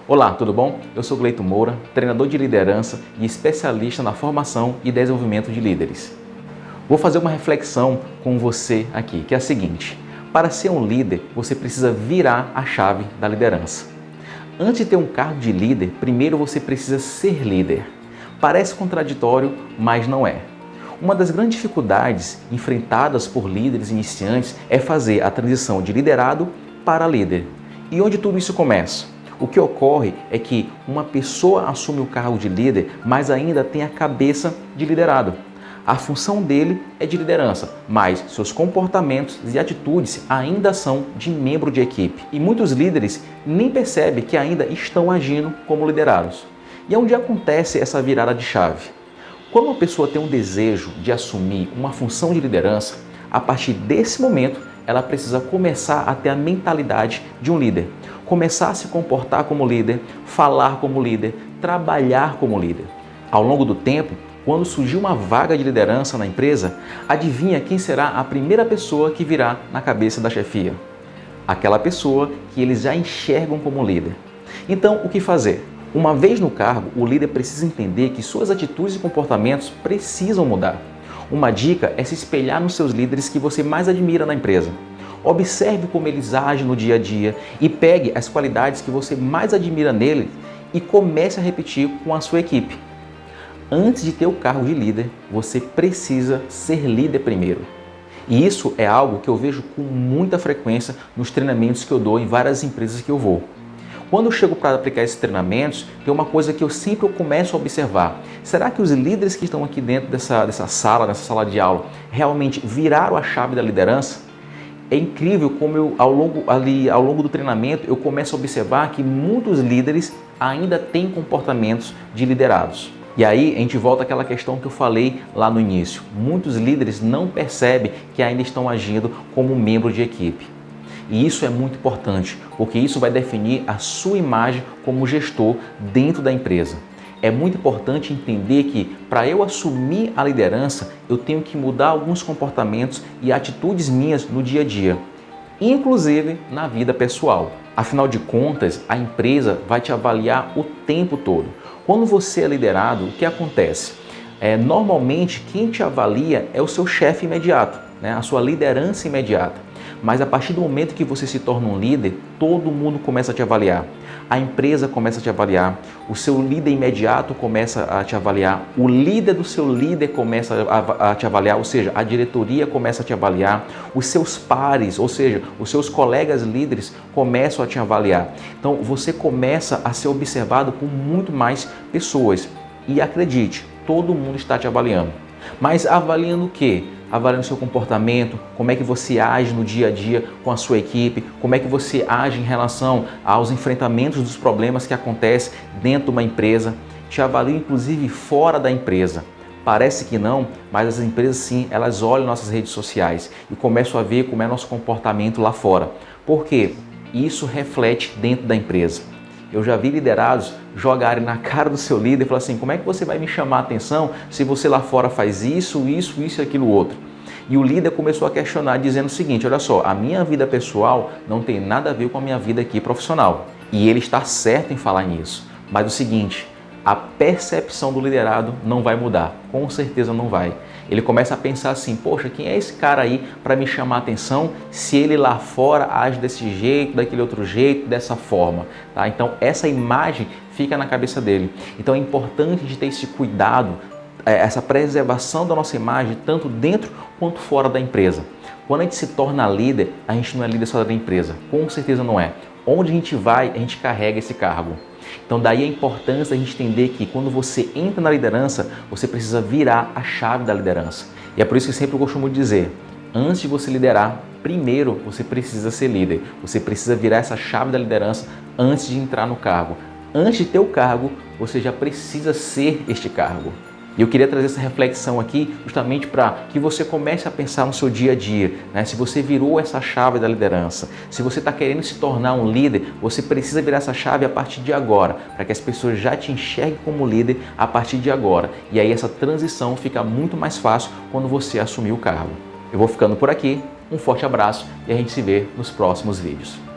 Olá, tudo bom? Eu sou Gleito Moura, treinador de liderança e especialista na formação e desenvolvimento de líderes. Vou fazer uma reflexão com você aqui, que é a seguinte: para ser um líder, você precisa virar a chave da liderança. Antes de ter um cargo de líder, primeiro você precisa ser líder. Parece contraditório, mas não é. Uma das grandes dificuldades enfrentadas por líderes iniciantes é fazer a transição de liderado para líder. E onde tudo isso começa? O que ocorre é que uma pessoa assume o cargo de líder, mas ainda tem a cabeça de liderado. A função dele é de liderança, mas seus comportamentos e atitudes ainda são de membro de equipe. E muitos líderes nem percebem que ainda estão agindo como liderados. E é onde acontece essa virada de chave. Quando uma pessoa tem um desejo de assumir uma função de liderança, a partir desse momento, ela precisa começar a ter a mentalidade de um líder. Começar a se comportar como líder, falar como líder, trabalhar como líder. Ao longo do tempo, quando surgir uma vaga de liderança na empresa, adivinha quem será a primeira pessoa que virá na cabeça da chefia? Aquela pessoa que eles já enxergam como líder. Então, o que fazer? Uma vez no cargo, o líder precisa entender que suas atitudes e comportamentos precisam mudar. Uma dica é se espelhar nos seus líderes que você mais admira na empresa. Observe como eles agem no dia a dia e pegue as qualidades que você mais admira neles e comece a repetir com a sua equipe. Antes de ter o cargo de líder, você precisa ser líder primeiro. E isso é algo que eu vejo com muita frequência nos treinamentos que eu dou em várias empresas que eu vou. Quando eu chego para aplicar esses treinamentos, tem uma coisa que eu sempre começo a observar. Será que os líderes que estão aqui dentro dessa sala de aula, realmente viraram a chave da liderança? É incrível como ao longo do treinamento eu começo a observar que muitos líderes ainda têm comportamentos de liderados. E aí a gente volta àquela questão que eu falei lá no início. Muitos líderes não percebem que ainda estão agindo como membro de equipe. E isso é muito importante, porque isso vai definir a sua imagem como gestor dentro da empresa. É muito importante entender que para eu assumir a liderança, eu tenho que mudar alguns comportamentos e atitudes minhas no dia a dia, inclusive na vida pessoal. Afinal de contas, a empresa vai te avaliar o tempo todo. Quando você é liderado, o que acontece? Normalmente, quem te avalia é o seu chefe imediato, né? A sua liderança imediata. Mas a partir do momento que você se torna um líder, todo mundo começa a te avaliar. A empresa começa a te avaliar, o seu líder imediato começa a te avaliar, o líder do seu líder começa a te avaliar, ou seja, a diretoria começa a te avaliar, os seus pares, ou seja, os seus colegas líderes começam a te avaliar. Então você começa a ser observado por muito mais pessoas. E acredite, todo mundo está te avaliando. Mas avaliando o quê? Avaliando o seu comportamento, como é que você age no dia a dia com a sua equipe, como é que você age em relação aos enfrentamentos dos problemas que acontecem dentro de uma empresa. Te avalia inclusive fora da empresa. Parece que não, mas as empresas sim, elas olham nossas redes sociais e começam a ver como é nosso comportamento lá fora. Por quê? Isso reflete dentro da empresa. Eu já vi liderados jogarem na cara do seu líder e falar assim: como é que você vai me chamar a atenção se você lá fora faz isso e aquilo outro? E o líder começou a questionar dizendo o seguinte: olha só, a minha vida pessoal não tem nada a ver com a minha vida aqui profissional. E ele está certo em falar nisso. Mas o seguinte, a percepção do liderado não vai mudar, com certeza não vai. Ele começa a pensar assim: poxa, quem é esse cara aí para me chamar a atenção se ele lá fora age desse jeito, daquele outro jeito, dessa forma? Tá? Então essa imagem fica na cabeça dele. Então é importante de ter esse cuidado, essa preservação da nossa imagem, tanto dentro quanto fora da empresa. Quando a gente se torna líder, a gente não é líder só da empresa, com certeza não é. Onde a gente vai, a gente carrega esse cargo. Então daí a importância da gente entender que quando você entra na liderança, você precisa virar a chave da liderança. E é por isso que sempre eu costumo dizer, antes de você liderar, primeiro você precisa ser líder. Você precisa virar essa chave da liderança antes de entrar no cargo. Antes de ter o cargo, você já precisa ser este cargo. E eu queria trazer essa reflexão aqui justamente para que você comece a pensar no seu dia a dia, né? Se você virou essa chave da liderança, se você está querendo se tornar um líder, você precisa virar essa chave a partir de agora, para que as pessoas já te enxerguem como líder a partir de agora. E aí essa transição fica muito mais fácil quando você assumir o cargo. Eu vou ficando por aqui, um forte abraço e a gente se vê nos próximos vídeos.